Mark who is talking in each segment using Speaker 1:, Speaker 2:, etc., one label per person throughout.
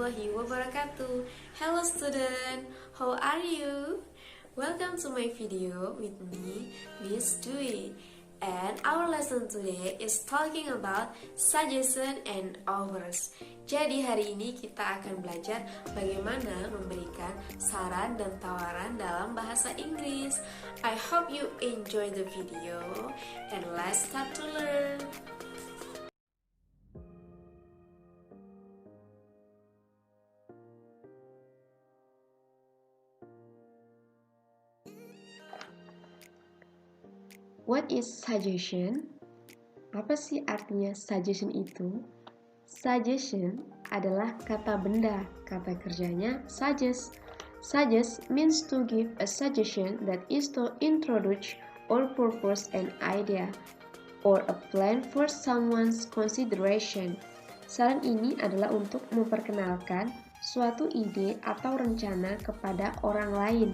Speaker 1: warahmatullahi wabarakatuh. Hello student, how are you? Welcome to my video with me, Miss Dwi. And our lesson today is talking about suggestion and offers. Jadi hari ini kita akan belajar bagaimana memberikan saran dan tawaran dalam bahasa Inggris. I hope you enjoy the video and let's start to learn. What is suggestion? Apa sih artinya suggestion itu? Suggestion adalah kata benda, kata kerjanya suggest. Suggest means to give a suggestion that is to introduce or propose an idea or a plan for someone's consideration. Saran ini adalah untuk memperkenalkan suatu ide atau rencana kepada orang lain.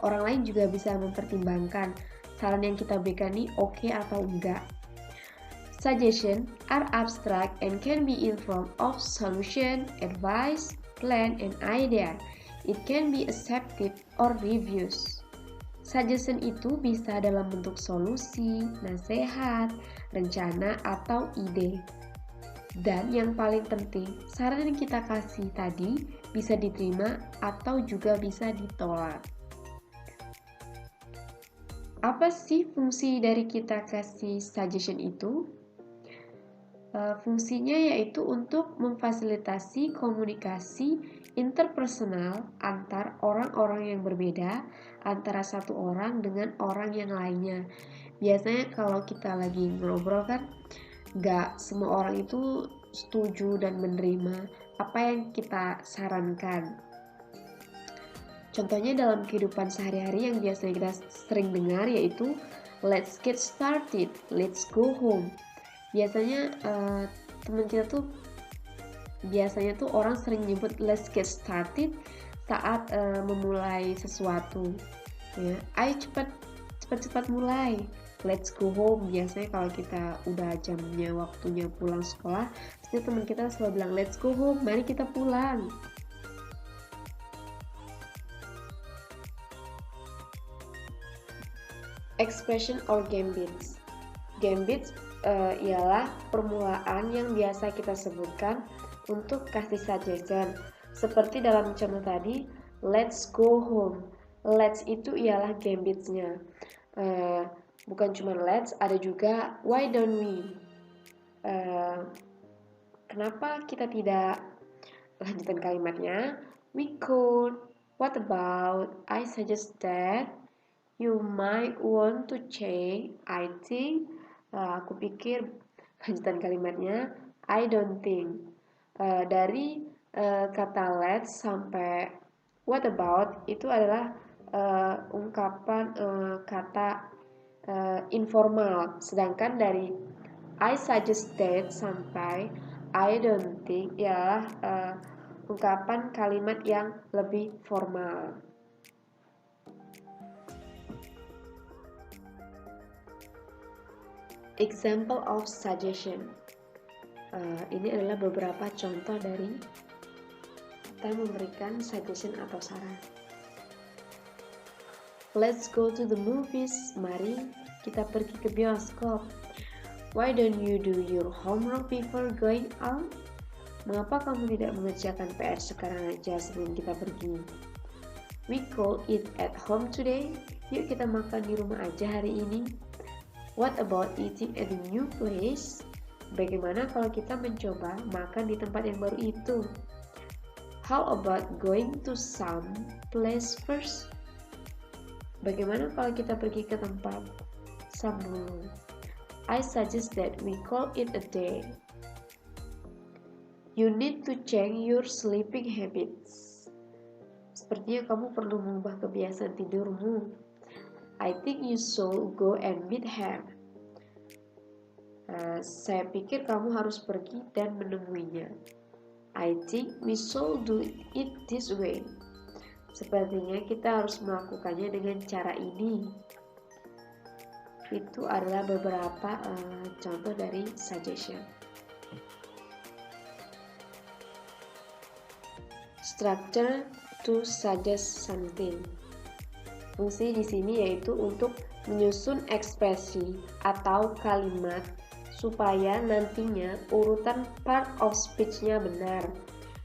Speaker 1: Orang lain juga bisa mempertimbangkan saran yang kita berikan ini oke atau enggak. Suggestions are abstract and can be in form of solution, advice, plan, and idea. It can be accepted or refused. Suggestion itu bisa dalam bentuk solusi, nasihat, rencana, atau ide. Dan yang paling penting, saran yang kita kasih tadi bisa diterima atau juga bisa ditolak. Apa sih fungsi dari kita kasih suggestion itu? Fungsinya yaitu untuk memfasilitasi komunikasi interpersonal antar orang-orang yang berbeda, antara satu orang dengan orang yang lainnya. Biasanya kalau kita lagi ngobrol kan, gak semua orang itu setuju dan menerima apa yang kita sarankan. Contohnya dalam kehidupan sehari-hari yang biasanya kita sering dengar yaitu let's get started, let's go home. Biasanya teman kita tuh orang sering nyebut let's get started saat memulai sesuatu. Ya, ayo cepat mulai. Let's go home. Biasanya kalau kita udah jamnya waktunya pulang sekolah, pasti teman kita selalu bilang let's go home, mari kita pulang. Expression or gambits. Gambits ialah permulaan yang biasa kita sebutkan untuk kasih suggestion. Seperti dalam contoh tadi, let's go home. Let's itu ialah gambitsnya. Bukan cuma let's, ada juga why don't we. Kenapa kita tidak? Lanjutan kalimatnya, we could. What about? I suggest that. You might want to change. I think. Aku pikir. Lanjutan kalimatnya. I don't think. Dari kata let's sampai what about itu adalah ungkapan kata informal. Sedangkan dari I suggest that sampai I don't think ialah ungkapan kalimat yang lebih formal. Example of suggestion. Ini adalah beberapa contoh dari kita memberikan suggestion atau saran. Let's go to the movies. Mari kita pergi ke bioskop. Why don't you do your homework before going out? Mengapa kamu tidak mengerjakan PR sekarang aja sebelum kita pergi? We could eat at home today. Yuk kita makan di rumah aja hari ini. What about eating at a new place? Bagaimana kalau kita mencoba makan di tempat yang baru itu? How about going to some place first? Bagaimana kalau kita pergi ke tempat some dulu? I suggest that we call it a day. You need to change your sleeping habits. Sepertinya kamu perlu mengubah kebiasaan tidurmu. I think you should go and meet him. Saya pikir kamu harus pergi dan menemuinya. I think we should do it this way. Sepertinya kita harus melakukannya dengan cara ini. Itu adalah beberapa contoh dari suggestion. structure to suggest something. Fungsi di sini yaitu untuk menyusun ekspresi atau kalimat supaya nantinya urutan part of speech-nya benar.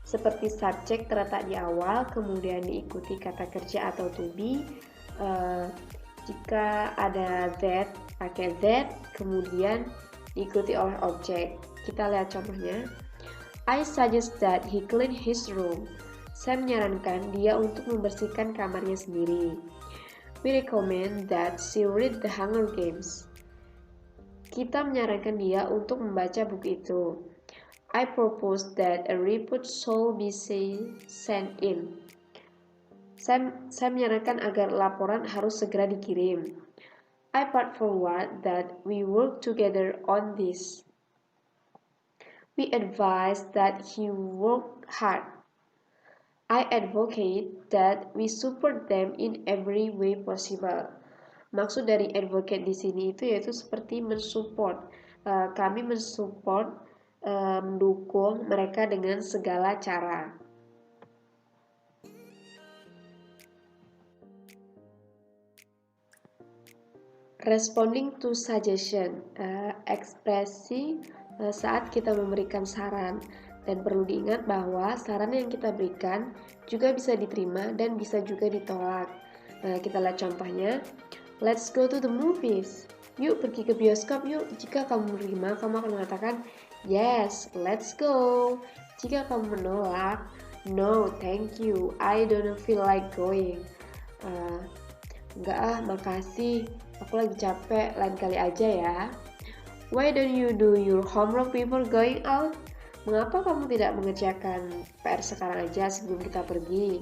Speaker 1: Seperti subjek terletak di awal, kemudian diikuti kata kerja atau to be. Jika ada that, pakai that, kemudian diikuti oleh objek. Kita lihat contohnya. I suggest that he clean his room. Saya menyarankan dia untuk membersihkan kamarnya sendiri. We recommend that she read The Hunger Games. Kita menyarankan dia untuk membaca buku itu. I propose that a report should be sent in. Saya menyarankan agar laporan harus segera dikirim. I put forward that we work together on this. We advise that he work hard. I advocate that we support them in every way possible. Maksud dari advocate di sini itu yaitu seperti mensupport. Kami mensupport, mendukung mereka dengan segala cara. Responding to suggestion, ekspresi saat kita memberikan saran. Dan perlu diingat bahwa saran yang kita berikan juga bisa diterima dan bisa juga ditolak. Kita lihat contohnya. Let's go to the movies. Yuk pergi ke bioskop yuk. Jika kamu menerima, kamu akan mengatakan yes, let's go. Jika kamu menolak, no, thank you, I don't feel like going. Enggak makasih, aku lagi capek, lain kali aja ya. Why don't you do your homework before going out? Mengapa kamu tidak mengerjakan PR sekarang aja sebelum kita pergi?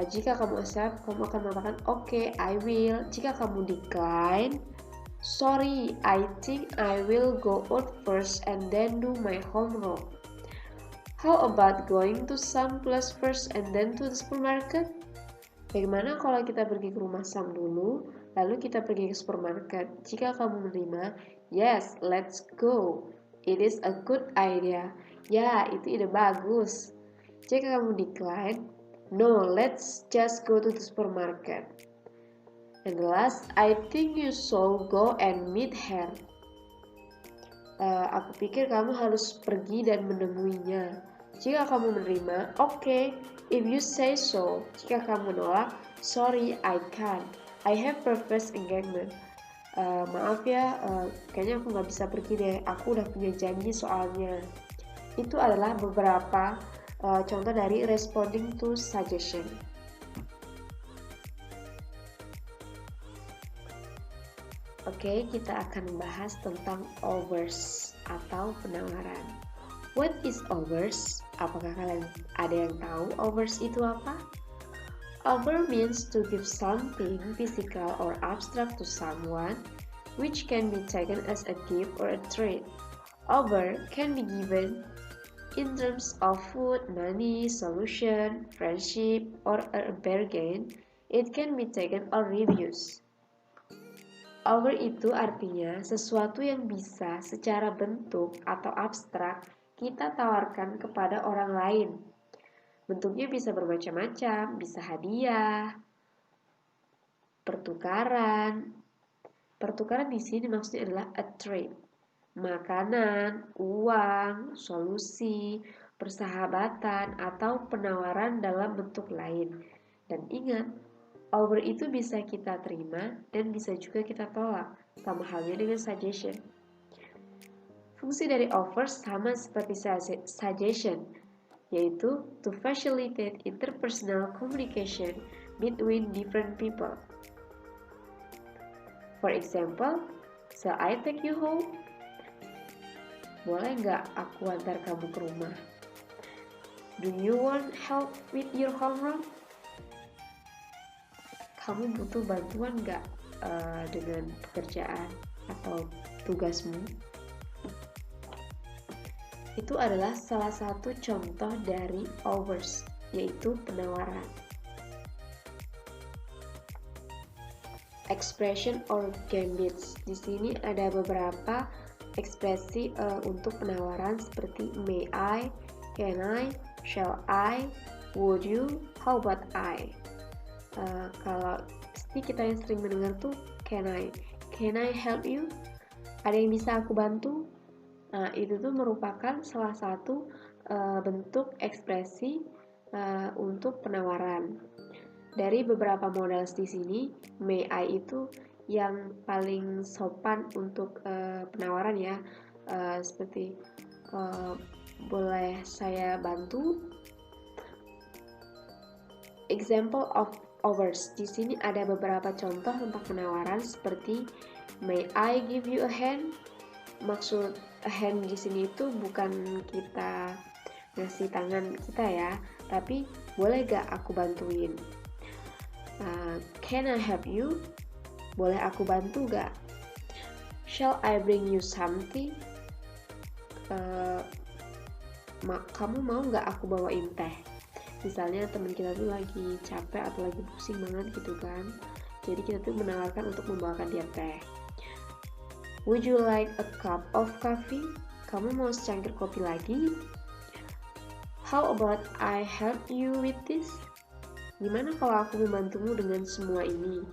Speaker 1: Jika kamu accept, kamu akan mengatakan okay, I will. Jika kamu decline, sorry, I think I will go out first and then do my homework. How about going to some place first and then to the supermarket? Bagaimana kalau kita pergi ke rumah Sam dulu, lalu kita pergi ke supermarket? Jika kamu menerima, yes, let's go. It is a good idea. Ya, itu ide bagus. Jika kamu decline, no, let's just go to the supermarket. And the last, I think you should go and meet her. Aku pikir kamu harus pergi dan menemuinya. Jika kamu menerima, okay, if you say so. Jika kamu menolak, sorry, I can't. I have previous engagement. Maaf ya, kayaknya aku nggak bisa pergi deh. Aku udah punya janji soalnya. Itu adalah beberapa contoh dari responding to suggestion. Oke, kita akan membahas tentang offers atau penawaran. What is offers? Apakah kalian ada yang tahu offers itu apa? Offer means to give something physical or abstract to someone, which can be taken as a gift or a treat. Offer can be given in terms of food, money, solution, friendship, or a bargain. It can be taken or refused. Offer itu artinya sesuatu yang bisa secara bentuk atau abstrak kita tawarkan kepada orang lain. Bentuknya bisa bermacam-macam, bisa hadiah, pertukaran. Pertukaran di sini maksudnya adalah a trade. Makanan, uang, solusi, persahabatan, atau penawaran dalam bentuk lain. Dan ingat, offer itu bisa kita terima dan bisa juga kita tolak, sama halnya dengan suggestion. Fungsi dari offer sama seperti suggestion, yaitu to facilitate interpersonal communication between different people. For example, shall I take you home? Boleh nggak aku antar kamu ke rumah? Do you want help with your homework? Kamu butuh bantuan nggak dengan pekerjaan atau tugasmu? Itu adalah salah satu contoh dari offers, yaitu penawaran. Expression or gambits. Di sini ada beberapa ekspresi untuk penawaran seperti may I, can I, shall I, would you, how about I. Kalau pasti kita yang sering mendengar tuh can I help you, ada yang bisa aku bantu. Nah, itu tuh merupakan salah satu bentuk ekspresi untuk penawaran. Dari beberapa modal di sini, may I itu yang paling sopan untuk penawaran ya, seperti boleh saya bantu. Example of offers. Di sini ada beberapa contoh tentang penawaran seperti may I give you a hand. Maksud a hand di sini itu bukan kita ngasih tangan kita ya, tapi boleh gak aku bantuin. Can I help you? Boleh aku bantu gak? Shall I bring you something? Kamu mau gak aku bawain teh? Misalnya teman kita tuh lagi capek atau lagi pusing banget gitu kan, jadi kita tuh menawarkan untuk membawakan dia teh. Would you like a cup of coffee? Kamu mau secangkir kopi lagi? How about I help you with this? Gimana kalau aku membantumu dengan semua ini?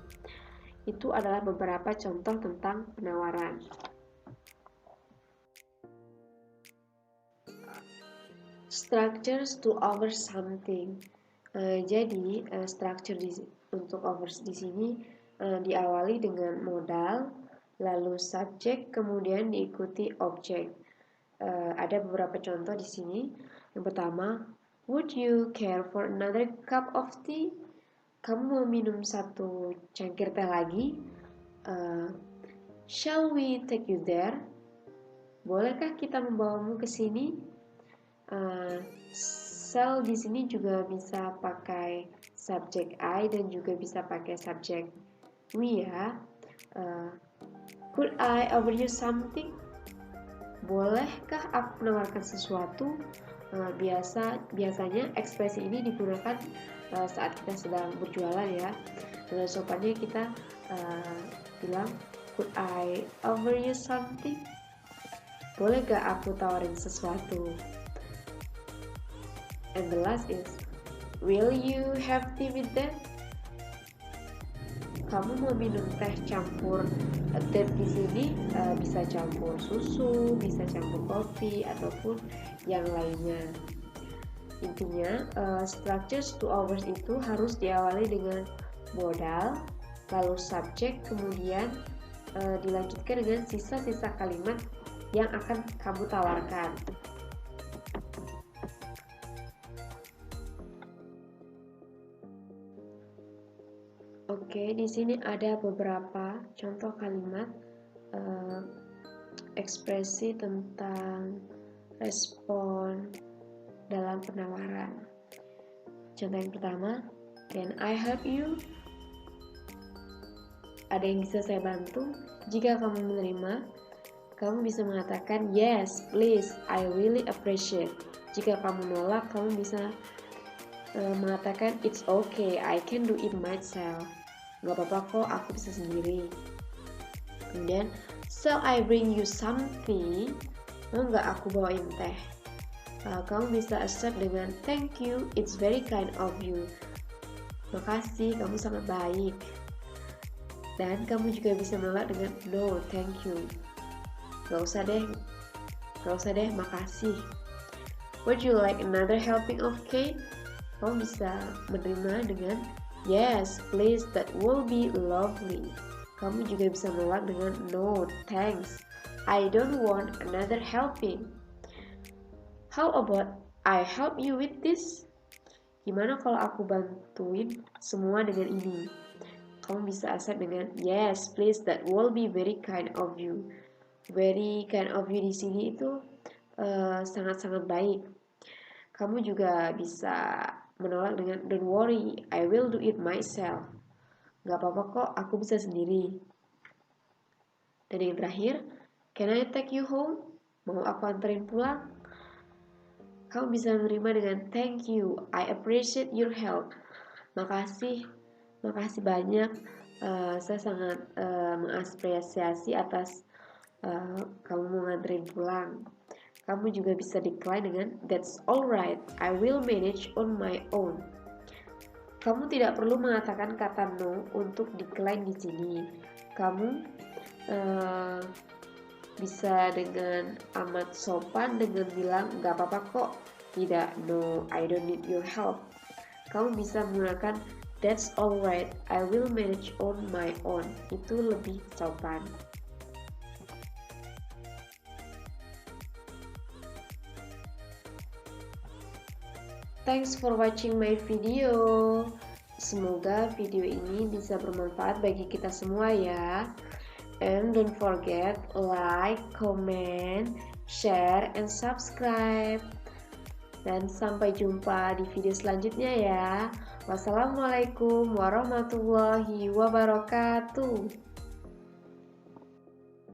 Speaker 1: Itu adalah beberapa contoh tentang penawaran. Structures to offer something. Jadi structure untuk offers di sini diawali dengan modal, lalu subjek, kemudian diikuti objek. Ada beberapa contoh di sini. Yang pertama, would you care for another cup of tea? Kamu mau minum satu cangkir teh lagi? Shall we take you there? Bolehkah kita membawamu ke sini? Shall di sini juga bisa pakai subjek I dan juga bisa pakai subjek we ya. Could I offer you something? Bolehkah aku menawarkan sesuatu? Biasanya ekspresi ini digunakan saat kita sedang berjualan ya. Dengan sopannya kita bilang, could I offer you something? Boleh gak aku tawarin sesuatu? And the last is, will you have tea with that? Kamu mau minum teh campur teh di sini, bisa campur susu, bisa campur kopi ataupun yang lainnya. Intinya structures to offers itu harus diawali dengan modal, lalu subjek, kemudian dilanjutkan dengan sisa-sisa kalimat yang akan kamu tawarkan. Oke, di sini ada beberapa contoh kalimat ekspresi tentang respon dalam penawaran. Contoh yang pertama, can I help you? Ada yang bisa saya bantu? Jika kamu menerima, kamu bisa mengatakan yes, please, I really appreciate. Jika kamu nolak, kamu bisa mengatakan it's okay, I can do it myself. Gak apa-apa kok, aku bisa sendiri. Kemudian, shall I bring you something? Mau gak aku bawain teh? Kamu bisa accept dengan thank you, it's very kind of you. Makasih, kamu sangat baik. Dan kamu juga bisa menolak dengan no, thank you. Gak usah deh, makasih. Would you like another helping of cake? Kamu bisa menerima dengan yes, please, that will be lovely. Kamu juga bisa menolak dengan no, thanks, I don't want another helping. How about I help you with this? Gimana kalau aku bantuin semua dengan ini? Kamu bisa accept dengan yes, please, that will be very kind of you. Very kind of you di sini itu sangat-sangat baik. Kamu juga bisa menolak dengan don't worry, I will do it myself. Gak apa-apa kok, aku bisa sendiri. Dan yang terakhir, can I take you home? Mau aku anterin pulang? Kamu bisa menerima dengan thank you, I appreciate your help. Makasih banyak. Saya sangat mengapresiasi atas kamu mau nganterin pulang. Kamu juga bisa decline dengan that's alright, I will manage on my own. Kamu tidak perlu mengatakan kata no untuk decline di sini. Kamu bisa dengan amat sopan dengan bilang gak apa-apa kok, tidak, no, I don't need your help. Kamu bisa menggunakan that's alright, I will manage on my own. Itu lebih sopan. Thanks for watching my video. Semoga video ini bisa bermanfaat bagi kita semua ya. And don't forget like, comment, share, and subscribe. Dan sampai jumpa di video selanjutnya ya. Wassalamualaikum warahmatullahi wabarakatuh.